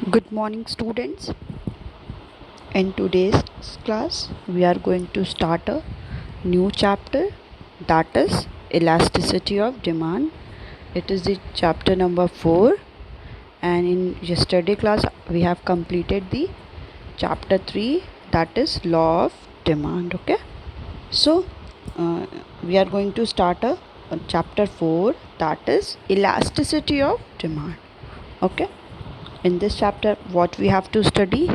Good morning, students. In today's class, we are going to start a new chapter, that is elasticity of demand. It is the chapter number 4, and in yesterday class, we have completed the chapter 3, that is law of demand. Okay, so we are going to start a chapter 4, that is elasticity of demand. Okay, in this chapter, what we have to study?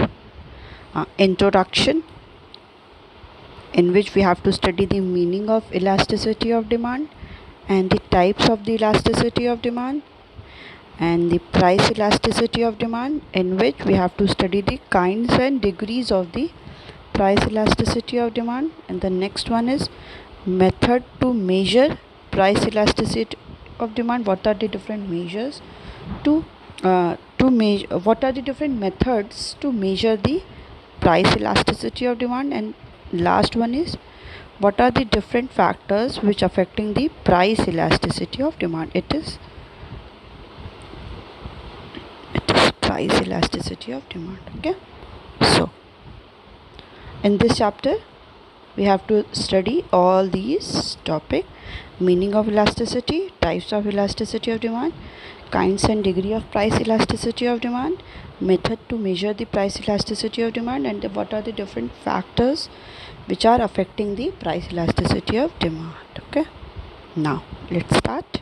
Introduction, in which we have to study the meaning of elasticity of demand and the types of the elasticity of demand, and the price elasticity of demand, in which we have to study the kinds and degrees of the price elasticity of demand. And the next one is method to measure price elasticity of demand. What are the different measures to measure, what are the different methods to measure the price elasticity of demand? And last one is what are the different factors which affecting the price elasticity of demand? It is price elasticity of demand. Okay, so in this chapter we have to study all these topic: meaning of elasticity, types of elasticity of demand, kinds and degree of price elasticity of demand, method to measure the price elasticity of demand, and what are the different factors which are affecting the price elasticity of demand. Okay, now let's start.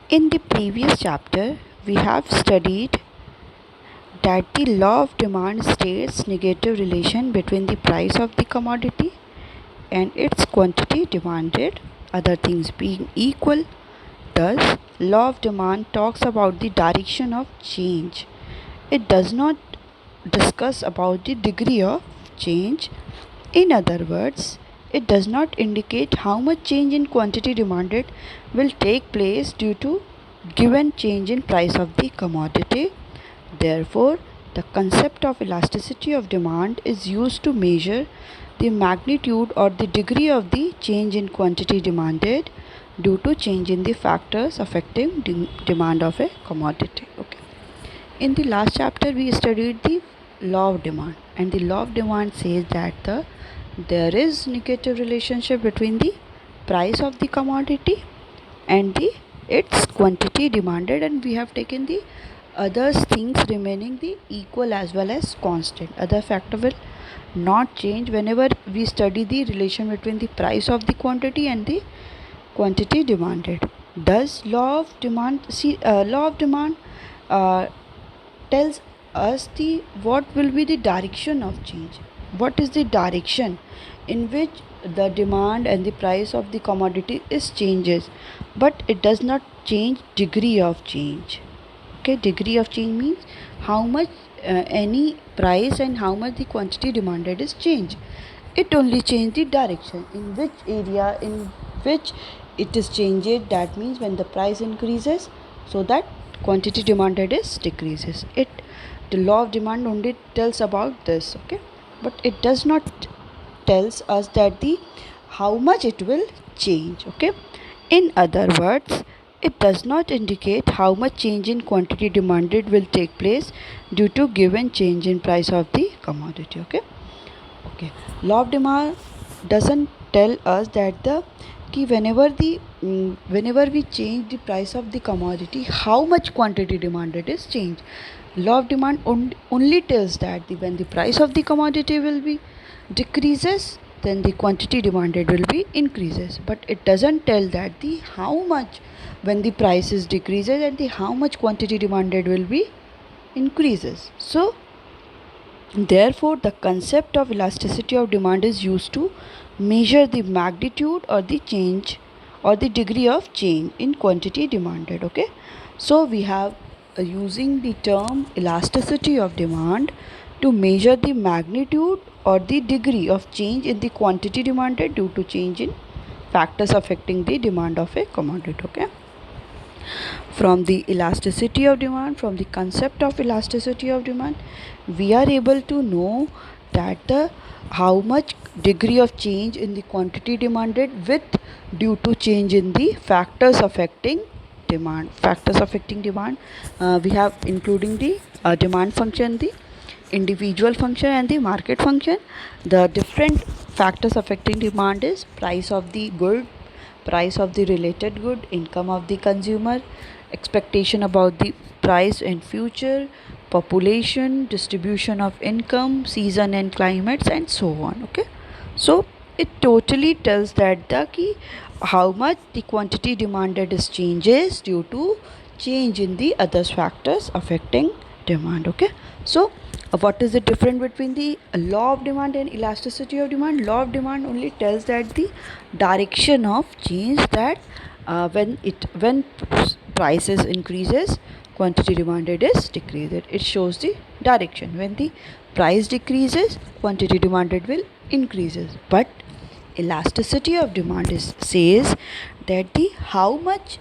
In the previous chapter we have studied that the law of demand states negative relation between the price of the commodity and its quantity demanded, other things being equal. Thus, law of demand talks about the direction of change. It does not discuss about the degree of change. In other words, it does not indicate how much change in quantity demanded will take place due to given change in price of the commodity. Therefore, the concept of elasticity of demand is used to measure the magnitude or the degree of the change in quantity demanded due to change in the factors affecting demand of a commodity. Okay. In the last chapter we studied the law of demand, and the law of demand says that there is negative relationship between the price of the commodity and the its quantity demanded, and we have taken the other things remaining the equal as well as constant. Other factor will not change whenever we study the relation between the price of the quantity and the quantity demanded. Thus, law of demand uh, tells us the what will be the direction of change. What is the direction in which the demand and the price of the commodity is changes, but it does not change degree of change. Okay, degree of change means how much any price and how much the quantity demanded is change. It only change the direction in which area in which it is changed. That means when the price increases, so that quantity demanded is decreases. It the law of demand only tells about this. Okay, but it does not tells us that the how much it will change. Okay, in other words, it does not indicate how much change in quantity demanded will take place due to given change in price of the commodity. Okay, law of demand doesn't tell us that the कि whenever we change the price of the commodity, how much quantity demanded is changed. Law of demand only tells that when the price of the commodity will be decreases, then the quantity demanded will be increases. But it doesn't tell that the how much when the price is decreases and the how much quantity demanded will be increases. So therefore, the concept of elasticity of demand is used to measure the magnitude or the change or the degree of change in quantity demanded. Okay, so we have using the term elasticity of demand to measure the magnitude or the degree of change in the quantity demanded due to change in factors affecting the demand of a commodity. Okay, from the elasticity of demand, from the concept of elasticity of demand, we are able to know that the how much degree of change in the quantity demanded with due to change in the factors affecting demand. Factors affecting demand, we have including the demand function, the individual function and the market function. The different factors affecting demand is price of the good, price of the related good, income of the consumer, expectation about the price in future, population, distribution of income, season and climates, and so on. Okay, so it totally tells that the key how much the quantity demanded is changes due to change in the other factors affecting demand. Okay, so what is the difference between the law of demand and elasticity of demand? Law of demand only tells that the direction of change, that when prices increases, quantity demanded is decreased. It shows the direction. When the price decreases, quantity demanded will increases. But elasticity of demand is says that the how much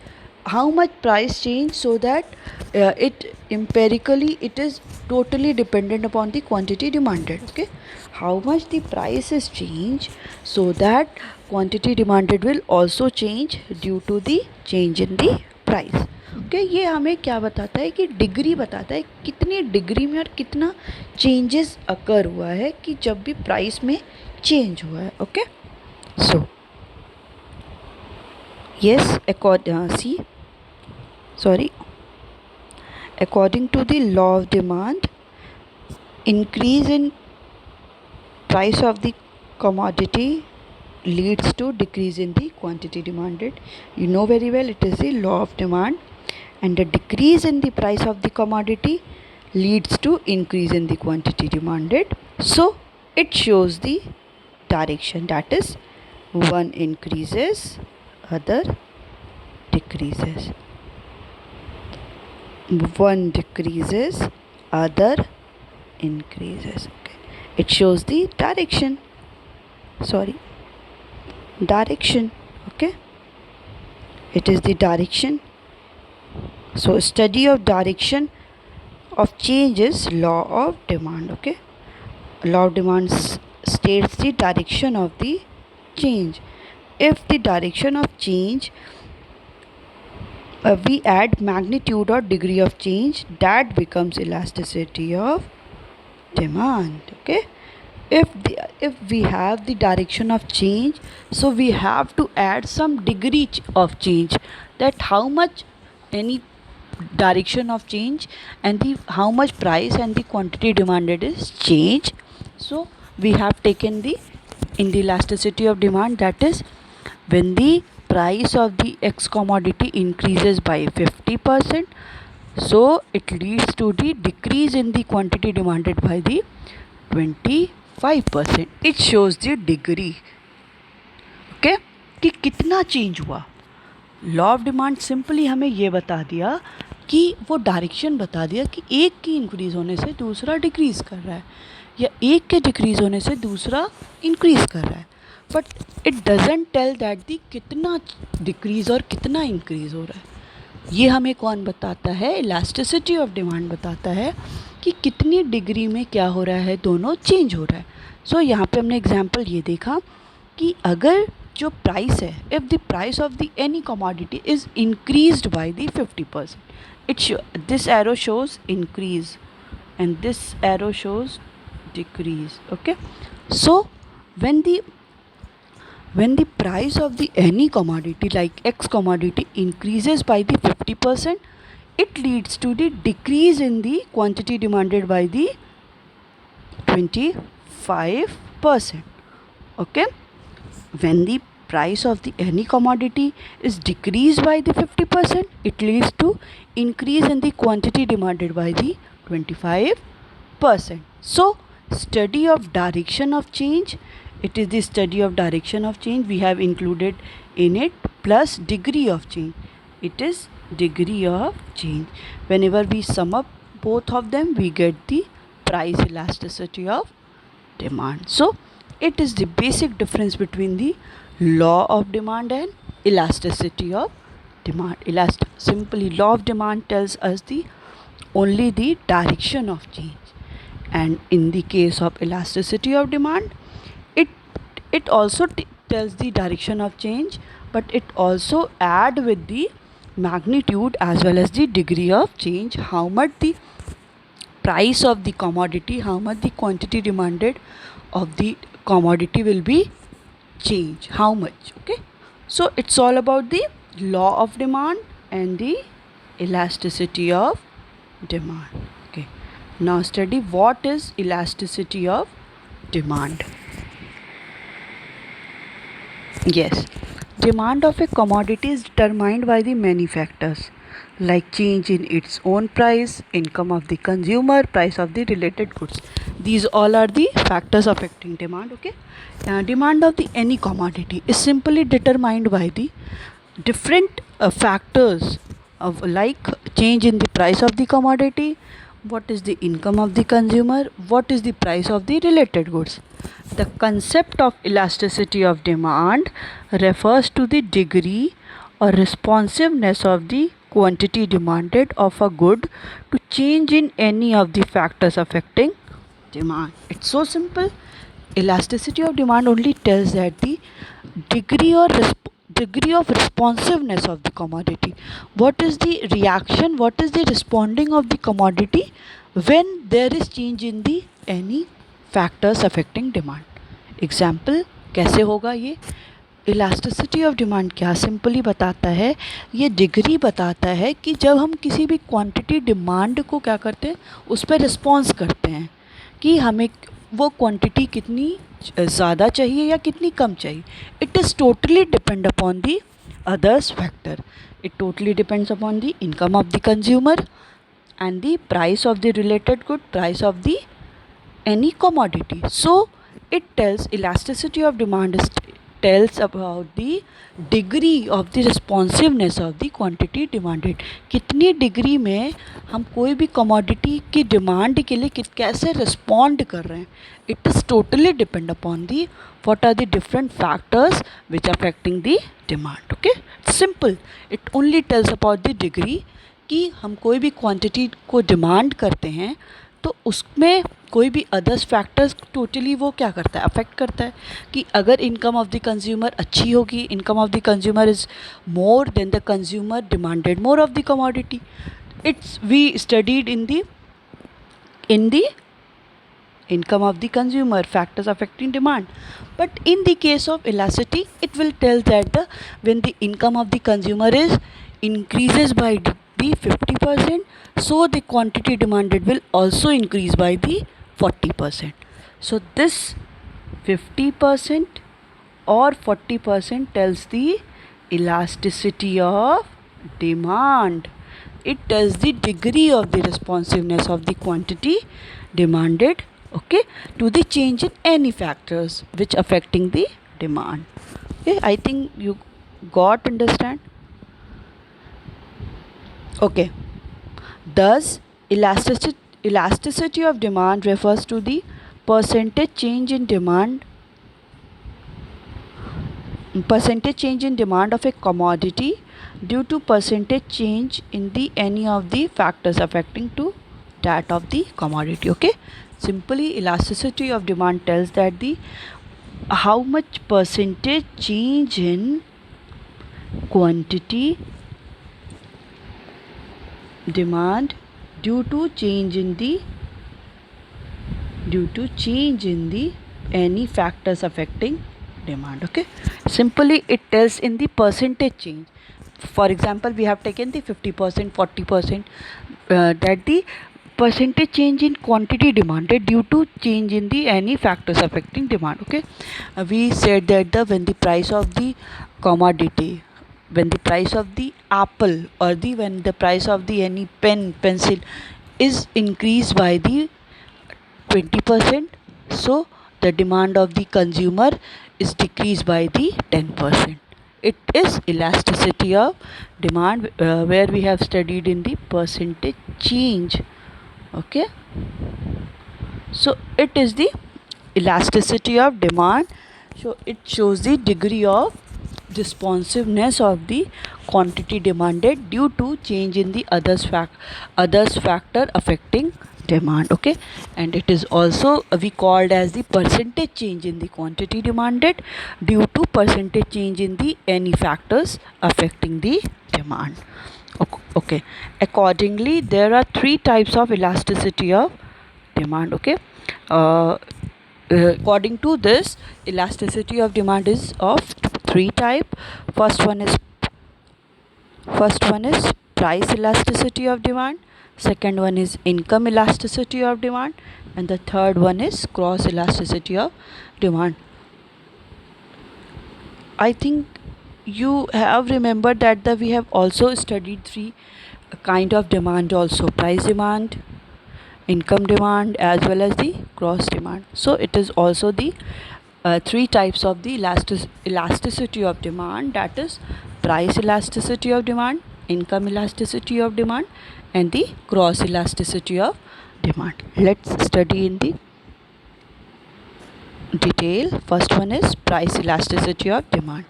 price change, so that it empirically it is totally dependent upon the quantity demanded. Okay, how much the price is changed, so that quantity demanded will also change due to the change in the price. Okay, ये हमें क्या बताता है कि degree बताता है कितनी degree में और कितना चेंजेस अकर हुआ है कि जब भी प्राइस में चेंज हुआ है. Okay, so yes, according to the law of demand, increase in price of the commodity leads to decrease in the quantity demanded. You know very well, it is the law of demand, and the decrease in the price of the commodity leads to increase in the quantity demanded. So it shows the direction, that is one increases, other decreases. One decreases, other increases. Okay, it shows the direction. Direction. Okay, it is the direction. So study of direction of change is law of demand. Okay, law of demand states the direction of the change. If the direction of change we add magnitude or degree of change, that becomes elasticity of demand. Okay, if we have the direction of change, so we have to add some degree of change, that how much any direction of change and the how much price and the quantity demanded is change. So we have taken the in the elasticity of demand, that is when the price of the X commodity increases by 50%, so it leads to the decrease in the quantity demanded by the 25%. It shows the degree. Okay, कि कितना change हुआ. Law of demand simply हमें ये बता दिया कि वो direction बता दिया कि एक की इंक्रीज़ होने से दूसरा डिक्रीज़ कर रहा है, या एक के डिक्रीज़ होने से दूसरा इंक्रीज़ कर रहा है. But it doesn't tell that the कितना डिक्रीज़ और कितना इंक्रीज़ हो रहा है. ये हमें कौन बताता है? इलास्टिसिटी ऑफ डिमांड बताता है कि कितनी डिग्री में क्या हो रहा है, दोनों चेंज हो रहा है. सो यहाँ पे हमने एग्जांपल ये देखा कि अगर जो प्राइस है, if the price of the any commodity is increased by the 50%, this arrow shows increase and this arrow shows decrease. Okay, so when the price of the any commodity like X commodity increases by the 50%, it leads to the decrease in the quantity demanded by the 25%. Okay, when the price of the any commodity is decreased by the 50%, it leads to increase in the quantity demanded by the 25%. So study of direction of change, it is the study of direction of change. We have included in it plus degree of change. It is degree of change. Whenever we sum up both of them, we get the price elasticity of demand. So it is the basic difference between the law of demand and elasticity of demand. Simply law of demand tells us only the direction of change, and in the case of elasticity of demand, it also tells the direction of change, but it also add with the magnitude as well as the degree of change, how much the price of the commodity, how much the quantity demanded of the commodity will be change, how much. Okay, so it's all about the law of demand and the elasticity of demand. Okay, now study what is elasticity of demand. Yes, demand of a commodity is determined by the many factors like change in its own price, income of the consumer, price of the related goods. These all are the factors affecting demand. Okay, demand of the any commodity is simply determined by the different factors of like change in the price of the commodity, what is the income of the consumer, what is the price of the related goods. The concept of elasticity of demand refers to the degree or responsiveness of the quantity demanded of a good to change in any of the factors affecting demand. It's so simple. Elasticity of demand only tells that the degree of responsiveness of the commodity. What is the reaction, what is the responding of the commodity when there is change in the any factors affecting demand. Example कैसे होगा ये? Elasticity of demand क्या simply बताता है, ये degree बताता है कि जब हम किसी भी क्वांटिटी डिमांड को क्या करते हैं, उस पर रिस्पॉन्स करते हैं कि हमें वो क्वांटिटी कितनी ज़्यादा चाहिए या कितनी कम चाहिए. It is totally depend upon the others factor. It totally depends upon the income of the consumer and the price of the related good, price of the any commodity. So it tells elasticity of demand is tells about the degree of the responsiveness of the quantity demanded. कितनी degree में हम कोई भी commodity की demand के लिए कैसे respond कर रहे हैं. It is totally depend upon the what are the different factors which affecting the demand. Okay, simple. It only tells about the degree कि हम कोई भी क्वांटिटी को डिमांड करते हैं तो उसमें कोई भी अदर्स फैक्टर्स टोटली वो क्या करता है, अफेक्ट करता है. कि अगर इनकम ऑफ द कंज्यूमर अच्छी होगी, income of the consumer is more then the consumer demanded more of the commodity. It's we studied in the income of the consumer, factors affecting demand. But in the case of elasticity, it will tell that when the income of the consumer is increases by the 50%, so the quantity demanded will also increase by the 40%. So this 50% or 40% tells the elasticity of demand. It tells the degree of the responsiveness of the quantity demanded, okay, to the change in any factors which affecting the demand. Okay, I think you got understand. Okay, thus elasticity of demand refers to the percentage change in demand of a commodity due to percentage change in the any of the factors affecting to that of the commodity. Okay, simply elasticity of demand tells that the how much percentage change in quantity demand due to change in the any factors affecting demand. Okay, simply it tells in the percentage change. For example, we have taken the 50%, 40%, that the percentage change in quantity demanded due to change in the any factors affecting demand. Okay, we said that when the price of the commodity, when the price of the apple or when the price of the any pencil is increased by the 20%, so the demand of the consumer is decreased by the 10%. It is elasticity of demand, where we have studied in the percentage change. Okay, so it is the elasticity of demand. So it shows the degree of responsiveness of the quantity demanded due to change in the others factor affecting demand. Okay, and it is also we called as the percentage change in the quantity demanded due to percentage change in the any factors affecting the demand. Okay, accordingly there are three types of elasticity of demand. Okay, according to this, elasticity of demand is of three type. First one is price elasticity of demand, second one is income elasticity of demand, and the third one is cross elasticity of demand. I think you have remembered that we have also studied three kind of demand also: price demand, income demand, as well as the cross demand. So it is also the three types of the elasticity of demand, that is price elasticity of demand, income elasticity of demand, and the cross elasticity of demand. Let's study in the detail. First one is price elasticity of demand.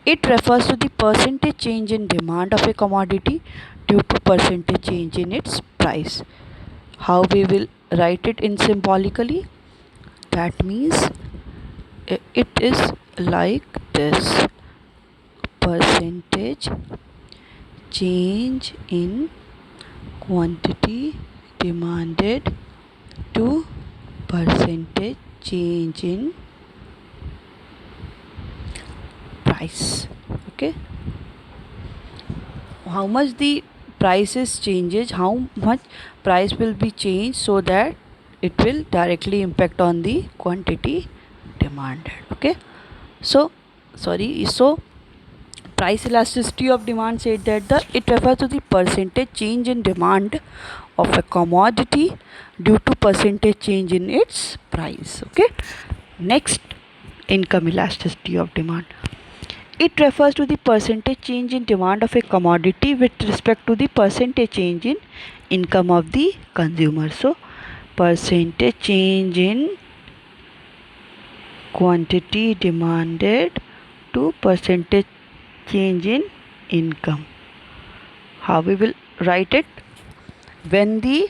It refers to the percentage change in demand of a commodity due to percentage change in its price. How we will write it in symbolically? That means it is like this: percentage change in quantity demanded to percentage change in price. Okay, how much the prices changes, how much price will be changed, so that it will directly impact on the quantity demanded. Okay, so price elasticity of demand said that it refers to the percentage change in demand of a commodity due to percentage change in its price. Okay, next, income elasticity of demand. It refers to the percentage change in demand of a commodity with respect to the percentage change in income of the consumer. So percentage change in quantity demanded to percentage change in income. How we will write it? When the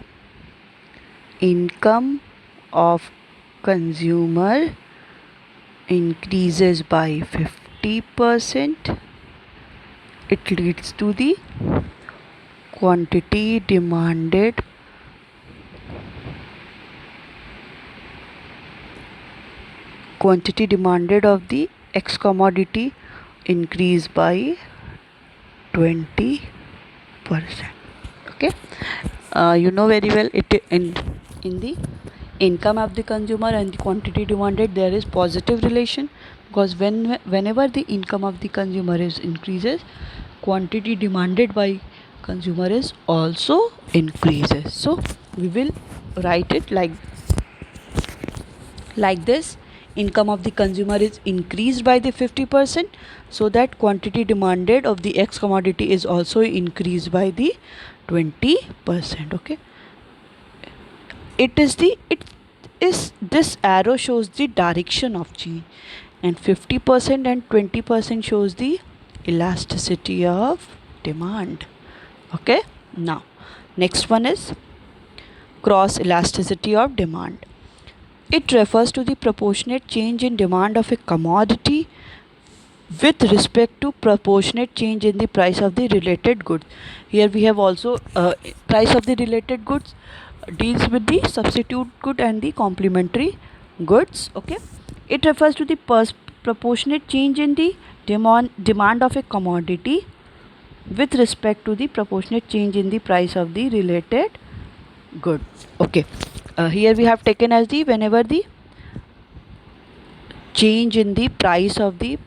income of consumer increases by 50%, it leads to the quantity demanded of the X commodity increase by 20%. Okay, you know very well it in the income of the consumer and the quantity demanded there is positive relation, because whenever the income of the consumer is increases, quantity demanded by consumer is also increases. So we will write it like this: income of the consumer is increased by the 50%, so that quantity demanded of the X commodity is also increased by the 20%. Okay, it is this arrow shows the direction of change, and 50% and 20% shows the elasticity of demand. Okay, now next one is cross elasticity of demand. It refers to the proportionate change in demand of a commodity with respect to proportionate change in the price of the related goods. Here we have also price of the related goods deals with the substitute good and the complementary goods. Okay, it refers to the proportionate change in the demand of a commodity with respect to the proportionate change in the price of the related good. Okay, here we have taken as the whenever the change in the price of the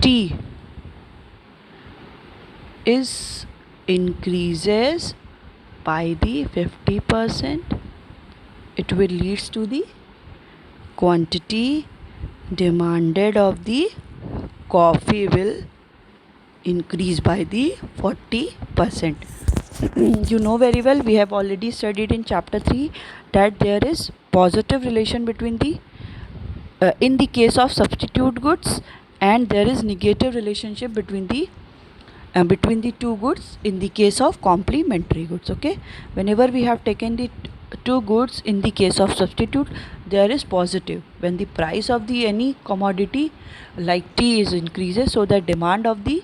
T is increases by the 50%, it will leads to the quantity demanded of the coffee will increase by the 40%. You know very well, we have already studied in chapter 3 that there is positive relation between the in the case of substitute goods, and there is negative relationship between the two goods in the case of complementary goods. Okay, whenever we have taken the two goods in the case of substitute, there is positive. When the price of the any commodity like tea is increases, so the demand of the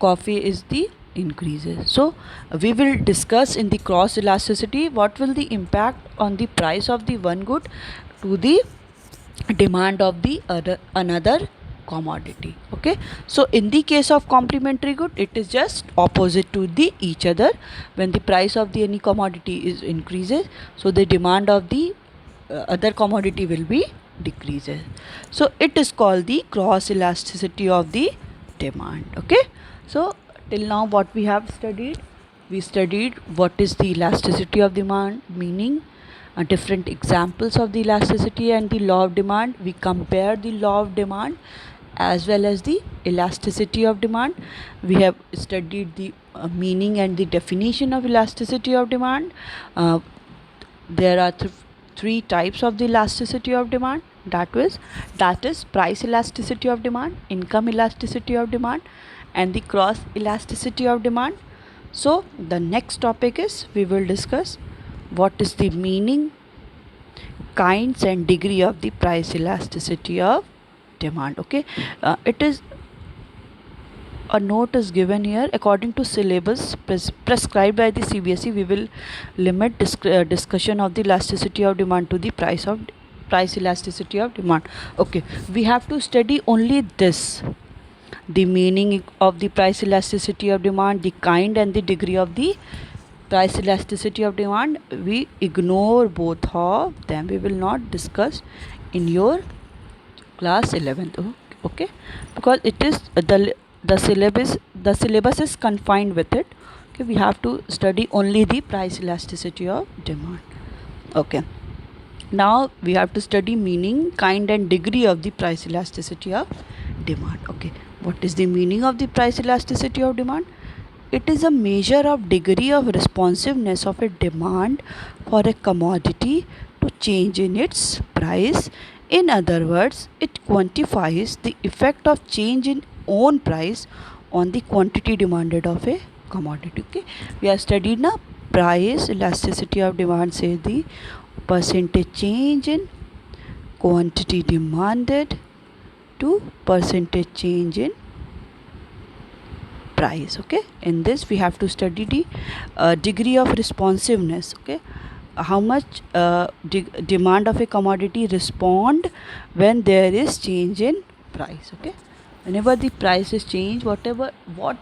coffee is the increases. So we will discuss in the cross elasticity what will the impact on the price of the one good to the demand of the another commodity. Okay, so in the case of complementary good, it is just opposite to the each other. When the price of the any commodity is increases, so the demand of the other commodity will be decreases. So it is called the cross elasticity of the demand. Okay, so till now what we have studied, we studied what is the elasticity of demand, meaning different examples of the elasticity and the law of demand. We compare the law of demand as well as the elasticity of demand. We have studied the meaning and the definition of elasticity of demand. There are three types of the elasticity of demand. That is price elasticity of demand, income elasticity of demand, and the cross elasticity of demand. So the next topic is we will discuss what is the meaning, kinds and degree of the price elasticity of demand. Okay, it is a note is given here. According to syllabus prescribed by the CBSE, we will limit discussion of the elasticity of demand to the price elasticity of demand. Okay, we have to study only this: the meaning of the price elasticity of demand, the kind and the degree of the price elasticity of demand. We ignore both of them. We will not discuss in your class 11th. Okay, because it is the syllabus is confined with it. Okay, we have to study only the price elasticity of demand. Okay, now we have to study meaning, kind and degree of the price elasticity of demand. Okay, what is the meaning of the price elasticity of demand? It is a measure of degree of responsiveness of a demand for a commodity to change in its price. In other words, it quantifies the effect of change in own price on the quantity demanded of a commodity. Okay, we have studied now price elasticity of demand, say the percentage change in quantity demanded to percentage change in price. Okay, in this we have to study the degree of responsiveness. Okay, how much demand of a commodity respond when there is change in price. Okay, whenever the price is changed, what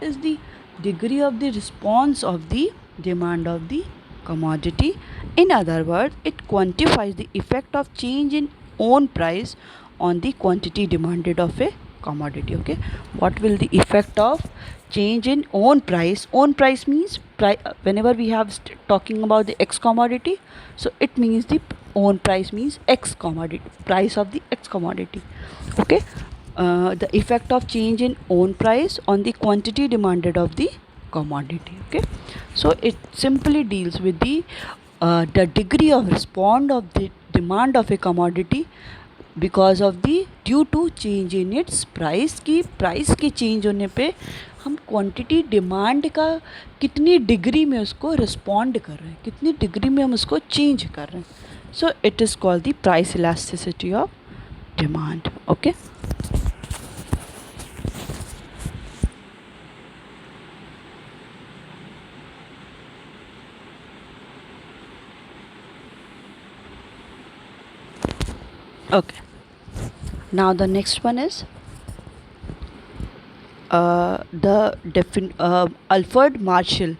is the degree of the response of the demand of the commodity. In other words, it quantifies the effect of change in own price on the quantity demanded of a commodity. Okay, what will the effect of change in own price? Own price means whenever we have talking about the x commodity, so it means the own price means x commodity, price of the x commodity. Okay, the effect of change in own price on the quantity demanded of the commodity. Okay, so it simply deals with the degree of respond of the demand of a commodity because of the due to change in its price की change होने पे हम quantity demand का कितनी degree में उसको respond कर रहे हैं, कितनी डिग्री में हम उसको चेंज कर रहे हैं. So it is called the price elasticity of demand. Okay, okay. Now the next one is Alfred Marshall.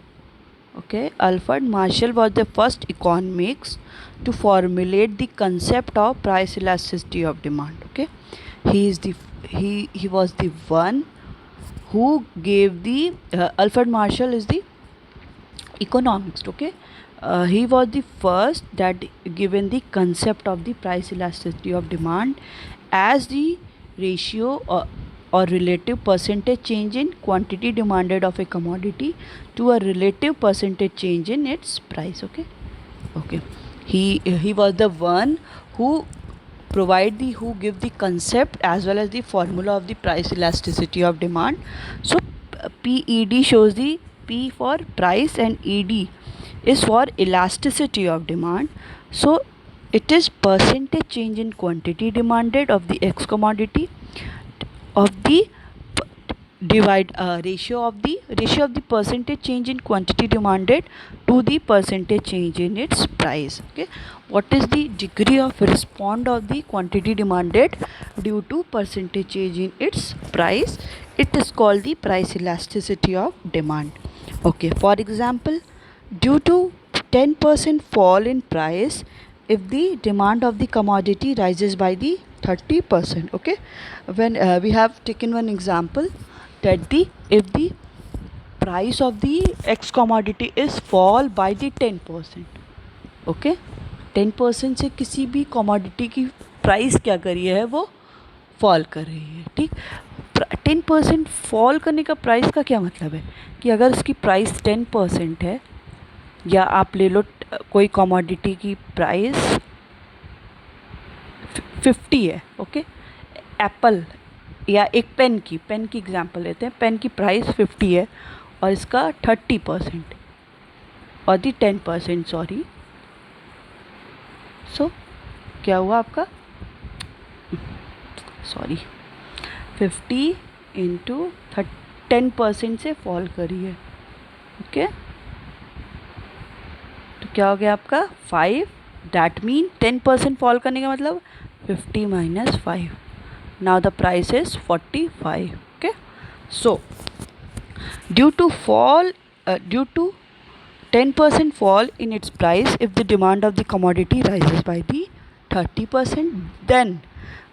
Okay, Alfred Marshall was the first economics to formulate the concept of price elasticity of demand. Okay, he was the one who gave the Alfred Marshall is the economist. Okay, he was the first that given the concept of the price elasticity of demand as the ratio or relative percentage change in quantity demanded of a commodity to a relative percentage change in its price. Okay, he was the one who who give the concept as well as the formula of the price elasticity of demand. So PED shows the P for price and ED is for elasticity of demand. So It is percentage change in quantity demanded of the X commodity of the ratio of the percentage change in quantity demanded to the percentage change in its price. Okay, what is the degree of response of the quantity demanded due to percentage change in its price? It is called the price elasticity of demand. Okay, for example, due to 10% fall in price, if the demand of the commodity rises by the 30%. Okay, when we have taken one example that if the price of the X commodity is fall by the 10%. Okay, 10% से किसी भी commodity की price क्या कर रही है, वो fall कर रही है. ठीक, 10% फॉल करने का प्राइस का क्या मतलब है कि अगर उसकी प्राइस 10% है, या आप ले लो कोई कमोडिटी की प्राइस 50 है. ओके, एप्पल या एक पेन की एग्जांपल लेते हैं. पेन की प्राइस 50 है और इसका 30% और दी 10%, सॉरी. सो क्या हुआ आपका, सॉरी, 50 इंटू 10% से फॉल करी है. ओके, तो क्या हो गया आपका 5. दैट मीन 10% फॉल करने का मतलब 50 minus 5. Now the price is 45. Okay, so due to 10% fall in its price, if the demand of the commodity rises by the 30%, then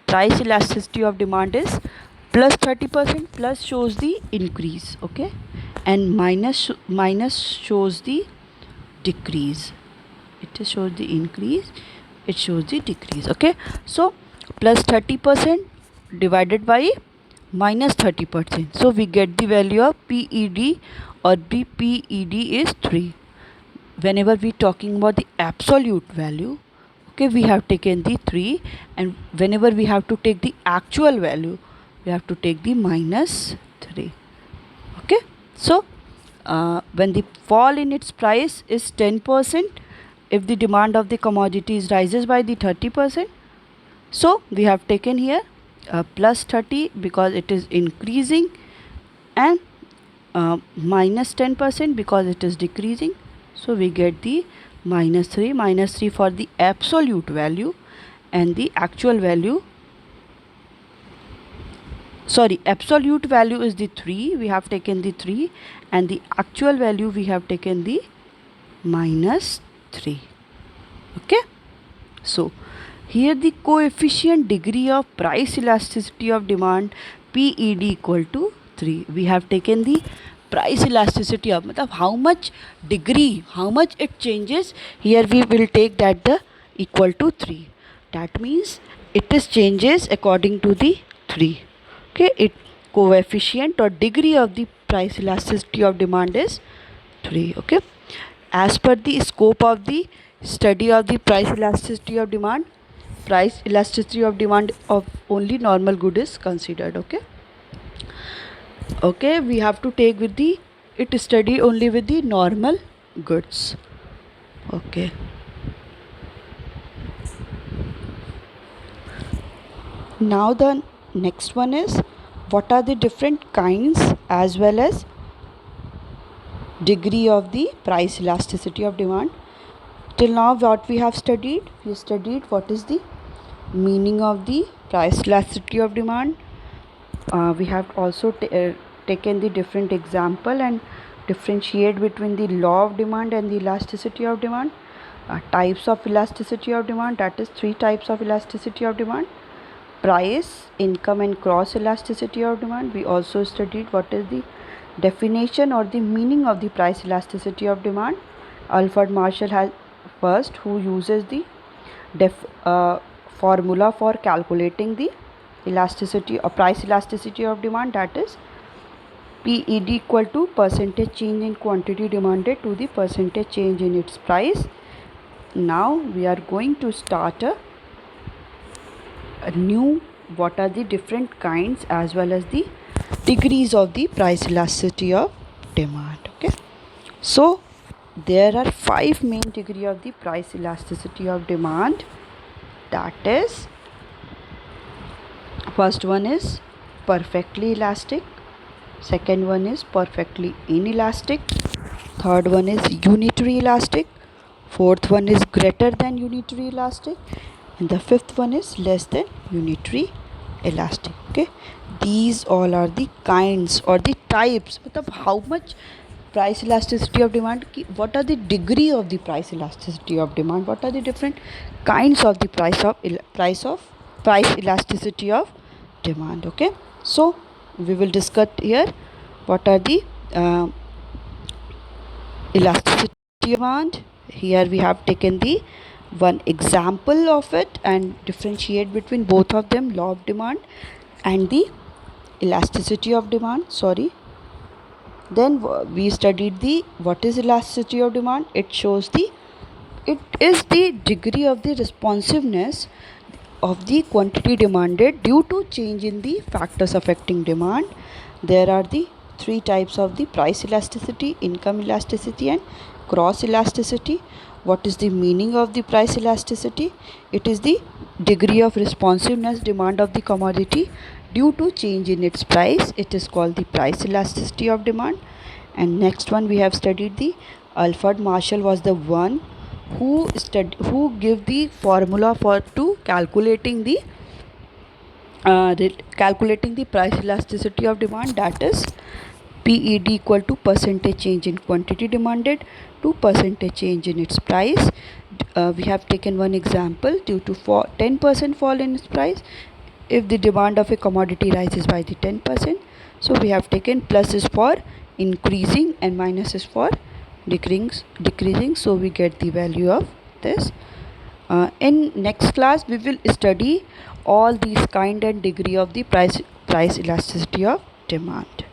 price elasticity of demand is plus 30%, plus shows the increase. Okay, and minus shows the decrease. It shows the increase, it shows the decrease. Okay, so plus 30% divided by minus 30%, so we get the value of PED, or the PED is 3. Whenever we talking about the absolute value, okay, we have taken the 3, and whenever we have to take the actual value, we have to take the minus 3. Okay, so when the fall in its price is 10%, if the demand of the commodities rises by the 30%, so we have taken here plus 30 because it is increasing, and minus 10% because it is decreasing. So we get the minus 3 for the absolute value, and the actual value, sorry, absolute value is the 3, we have taken the 3, and the actual value we have taken the minus 3. Okay, so here the coefficient degree of price elasticity of demand PED equal to 3. We have taken the price elasticity of matlab how much degree, how much it changes. Here we will take that the equal to 3. That means it is changes according to the 3. Okay, it coefficient or degree of the price elasticity of demand is 3. Okay, as per the scope of the study of the price elasticity of demand, price elasticity of demand of only normal good is considered. Okay, okay, we have to take with the it study only with the normal goods. Okay, now the next one is what are the different kinds as well as degree of the price elasticity of demand. Till now what we have studied, we studied what is the meaning of the price elasticity of demand. We have also taken the different example and differentiate between the law of demand and the elasticity of demand. Types of elasticity of demand, that is 3 types of elasticity of demand: price, income, and cross elasticity of demand. We also studied what is the definition or the meaning of the price elasticity of demand. Alfred Marshall has first, who uses the formula for calculating the elasticity or price elasticity of demand, that is PED equal to percentage change in quantity demanded to the percentage change in its price. Now we are going to start a new, what are the different kinds as well as the degrees of the price elasticity of demand. Okay, so there are 5 main degree of the price elasticity of demand. that is, first one is perfectly elastic, second one is perfectly inelastic, third one is unitary elastic, fourth one is greater than unitary elastic, and the fifth one is less than unitary elastic. Okay, these all are the kinds or the types of how much price elasticity of demand, what are the degree of the price elasticity of demand, what are the different kinds of the price elasticity of demand. Okay, so we will discuss here what are the elasticity of demand. Here we have taken the one example of it and differentiate between both of them, law of demand and the elasticity of demand. Then we studied the what is elasticity of demand. It is the degree of the responsiveness of the quantity demanded due to change in the factors affecting demand. There are the three types of the price elasticity: income elasticity and cross elasticity. What is the meaning of the price elasticity? It is the degree of responsiveness demand of the commodity due to change in its price. It is called the price elasticity of demand. And next one we have studied the Alfred Marshall was the one who give the formula for to calculating the price elasticity of demand, that is PED equal to percentage change in quantity demanded to percentage change in its price. We have taken one example: due to 10% fall in its price, if the demand of a commodity rises by the 10%, so we have taken plus is for increasing and minus is for decreasing, so we get the value of this. In next class we will study all these kind and degree of the price elasticity of demand.